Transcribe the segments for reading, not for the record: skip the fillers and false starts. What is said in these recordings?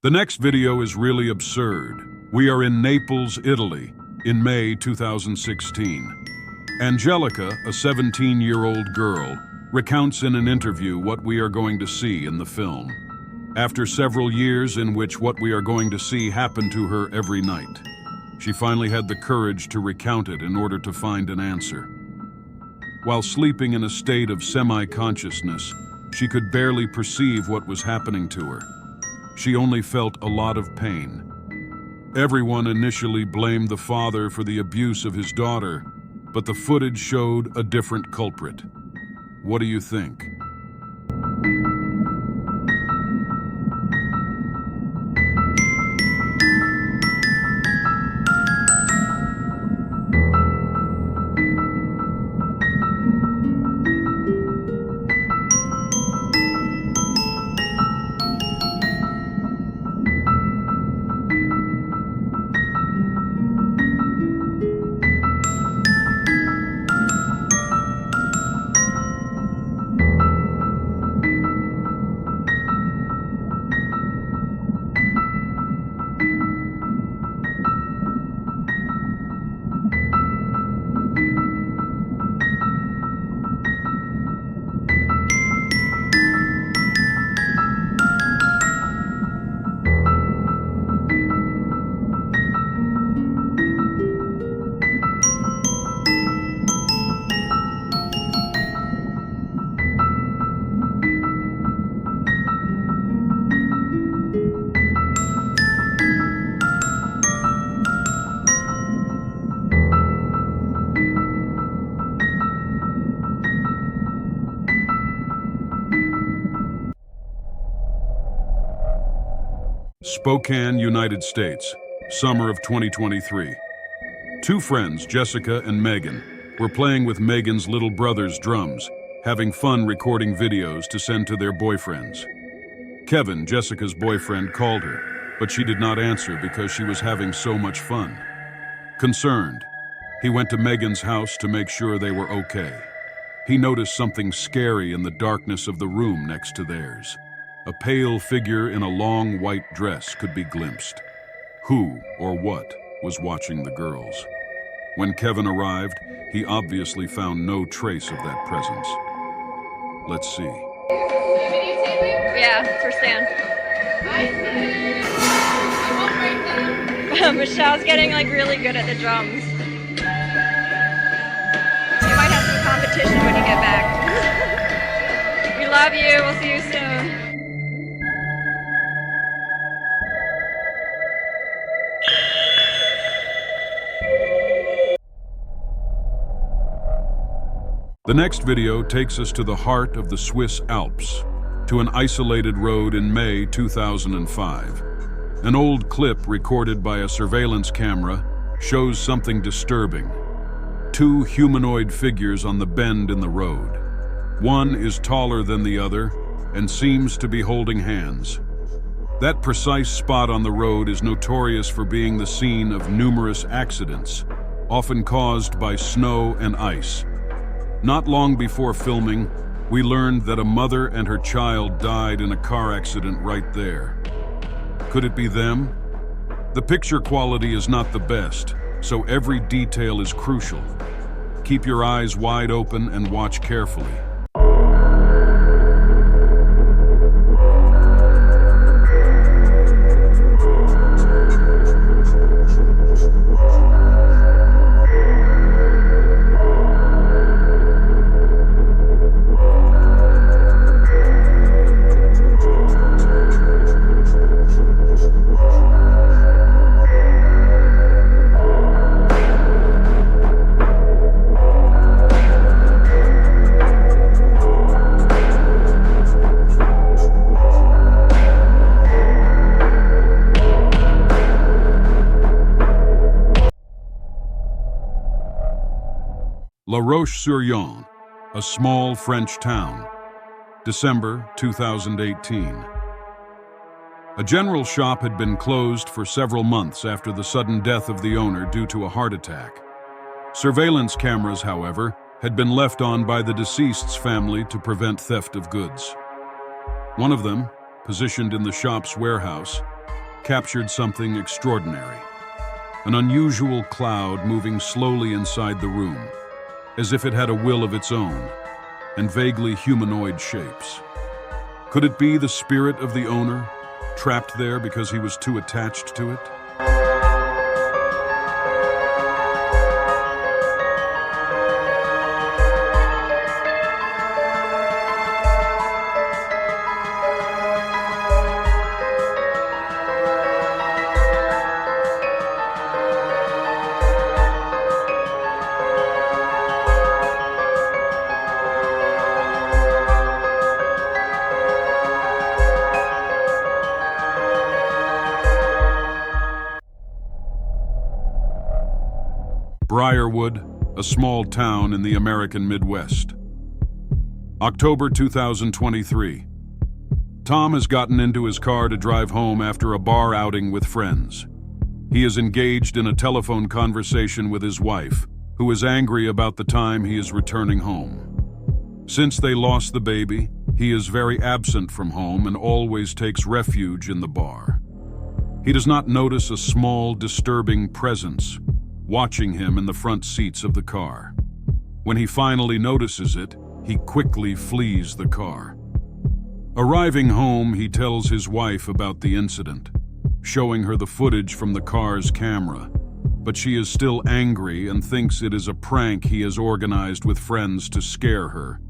The next video is really absurd. We are in Naples, Italy, in May 2016. Angelica, a 17-year-old girl, recounts in an interview what we are going to see in the film. After several years in which what we are going to see happened to her every night, she finally had the courage to recount it in order to find an answer. While sleeping in a state of semi-consciousness, she could barely perceive what was happening to her. She only felt a lot of pain. Everyone initially blamed the father for the abuse of his daughter, but the footage showed a different culprit. What do you think? Spokane, United States, summer of 2023. Two friends, Jessica and Megan, were playing with Megan's little brother's drums, having fun recording videos to send to their boyfriends. Kevin, Jessica's boyfriend, called her, but she did not answer because she was having so much fun. Concerned, he went to Megan's house to make sure they were okay. He noticed something scary in the darkness of the room next to theirs. A pale figure in a long white dress could be glimpsed. Who or what was watching the girls? When Kevin arrived, he obviously found no trace of that presence. Let's see. Yeah, for Stan. Michelle's getting really good at the drums. You might have some competition when you get back. We love you. We'll see you soon. The next video takes us to the heart of the Swiss Alps, to an isolated road in May 2005. An old clip recorded by a surveillance camera shows something disturbing. Two humanoid figures on the bend in the road. One is taller than the other and seems to be holding hands. That precise spot on the road is notorious for being the scene of numerous accidents, often caused by snow and ice. Not long before filming, we learned that a mother and her child died in a car accident right there. Could it be them? The picture quality is not the best, so every detail is crucial. Keep your eyes wide open and watch carefully. La Roche-sur-Yon, a small French town. December 2018. A general shop had been closed for several months after the sudden death of the owner due to a heart attack. Surveillance cameras, however, had been left on by the deceased's family to prevent theft of goods. One of them, positioned in the shop's warehouse, captured something extraordinary. An unusual cloud moving slowly inside the room, as if it had a will of its own, and vaguely humanoid shapes. Could it be the spirit of the owner, trapped there because he was too attached to it? Briarwood, a small town in the American Midwest. October 2023. Tom has gotten into his car to drive home after a bar outing with friends. He is engaged in a telephone conversation with his wife, who is angry about the time he is returning home. Since they lost the baby, he is very absent from home and always takes refuge in the bar. He does not notice a small, disturbing presence watching him in the front seats of the car. When he finally notices it, he quickly flees the car. Arriving home, he tells his wife about the incident, showing her the footage from the car's camera, but she is still angry and thinks it is a prank he has organized with friends to scare her.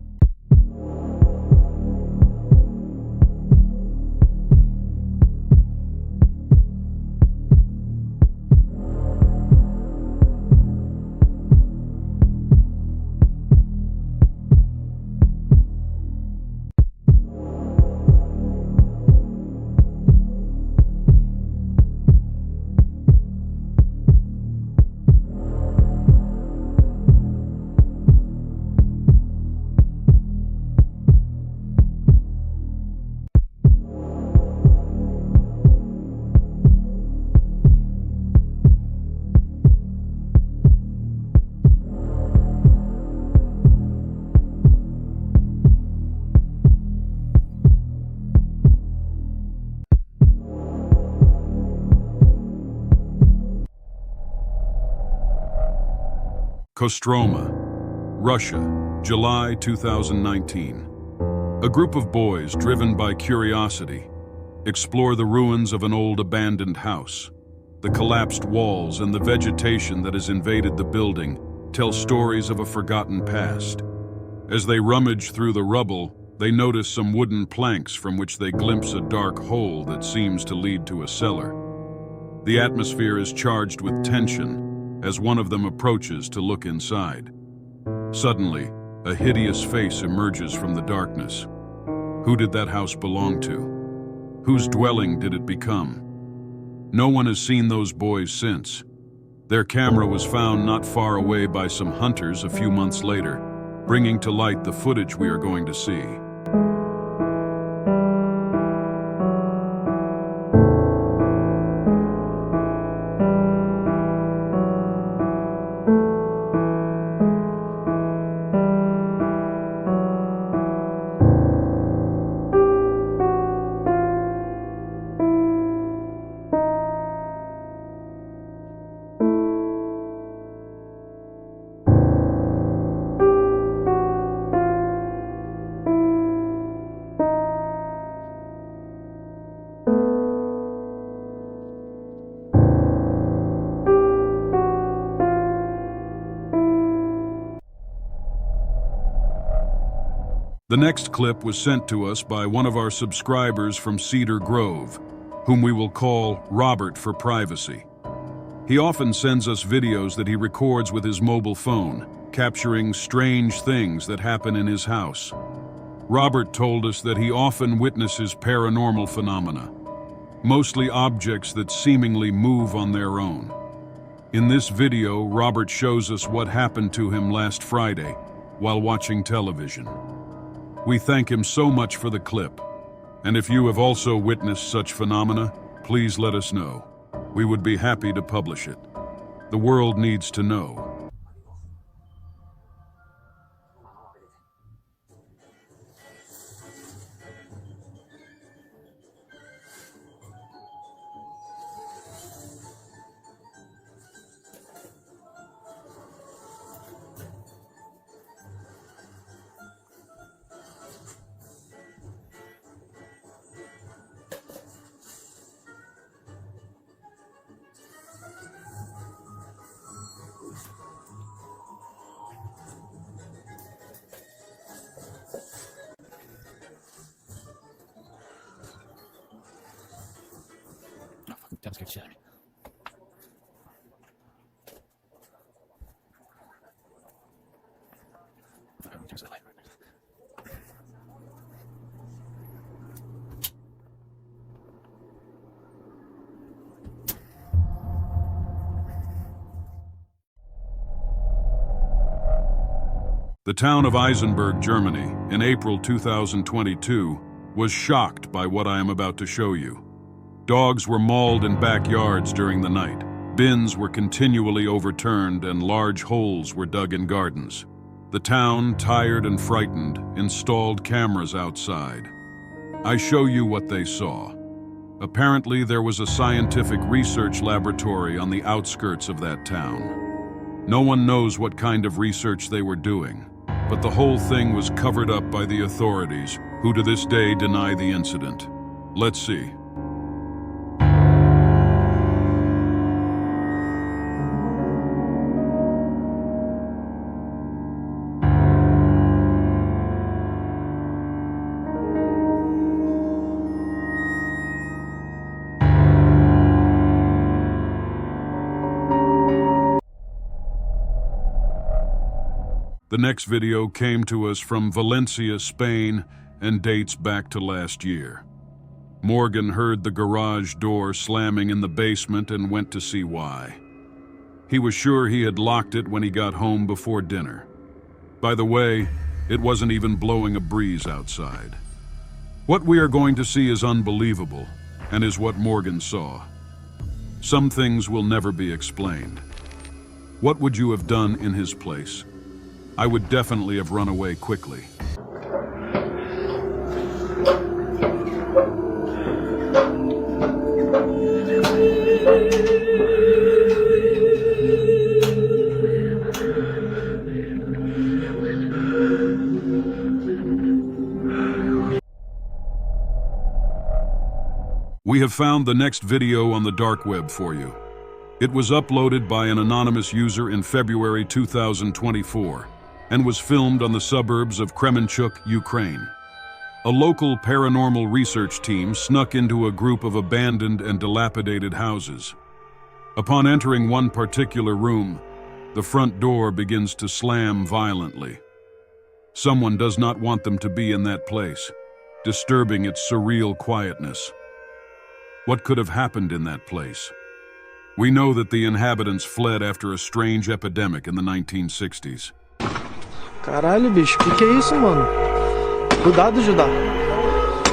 Kostroma, Russia, July 2019. A group of boys, driven by curiosity, explore the ruins of an old abandoned house. The collapsed walls and the vegetation that has invaded the building tell stories of a forgotten past. As they rummage through the rubble, they notice some wooden planks from which they glimpse a dark hole that seems to lead to a cellar. The atmosphere is charged with tension as one of them approaches to look inside. Suddenly, a hideous face emerges from the darkness. Who did that house belong to? Whose dwelling did it become? No one has seen those boys since. Their camera was found not far away by some hunters a few months later, bringing to light the footage we are going to see. The next clip was sent to us by one of our subscribers from Cedar Grove, whom we will call Robert for privacy. He often sends us videos that he records with his mobile phone, capturing strange things that happen in his house. Robert told us that he often witnesses paranormal phenomena, mostly objects that seemingly move on their own. In this video, Robert shows us what happened to him last Friday while watching television. We thank him so much for the clip, and if you have also witnessed such phenomena, please let us know. We would be happy to publish it. The world needs to know. check. Let me change the light right there. The town of Eisenberg, Germany, in April 2022, was shocked by what I am about to show you. Dogs were mauled in backyards during the night. Bins were continually overturned and large holes were dug in gardens. The town, tired and frightened, installed cameras outside. I show you what they saw. Apparently, there was a scientific research laboratory on the outskirts of that town. No one knows what kind of research they were doing, but the whole thing was covered up by the authorities, who to this day deny the incident. Let's see. The next video came to us from Valencia, Spain, and dates back to last year. Morgan heard the garage door slamming in the basement and went to see why. He was sure he had locked it when he got home before dinner. By the way, it wasn't even blowing a breeze outside. What we are going to see is unbelievable, and is what Morgan saw. Some things will never be explained. What would you have done in his place? I would definitely have run away quickly. We have found the next video on the dark web for you. It was uploaded by an anonymous user in February 2024 and was filmed on the suburbs of Kremenchuk, Ukraine. A local paranormal research team snuck into a group of abandoned and dilapidated houses. Upon entering one particular room, the front door begins to slam violently. Someone does not want them to be in that place, disturbing its surreal quietness. What could have happened in that place? We know that the inhabitants fled after a strange epidemic in the 1960s. Caralho, bicho, que é isso, mano? Cuidado, Judá.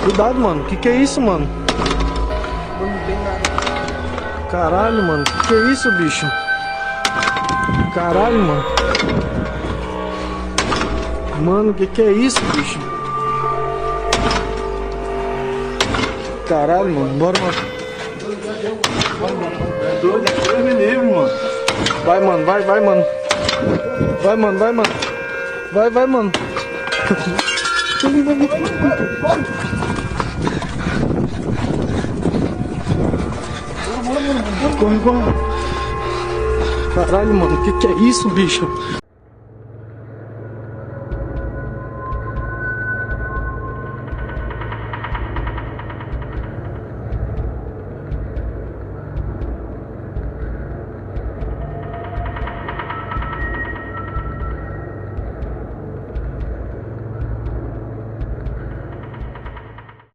Cuidado, mano, que é isso, mano? Caralho, mano, que é isso, bicho? Caralho, mano. Mano, que é isso, bicho? Caralho, mano, bora, mano. Deus me livre, mano. Vai, mano, vai, mano. Vai, mano, vai, mano. Vai, mano. Corre. Caralho, mano, que é isso, bicho?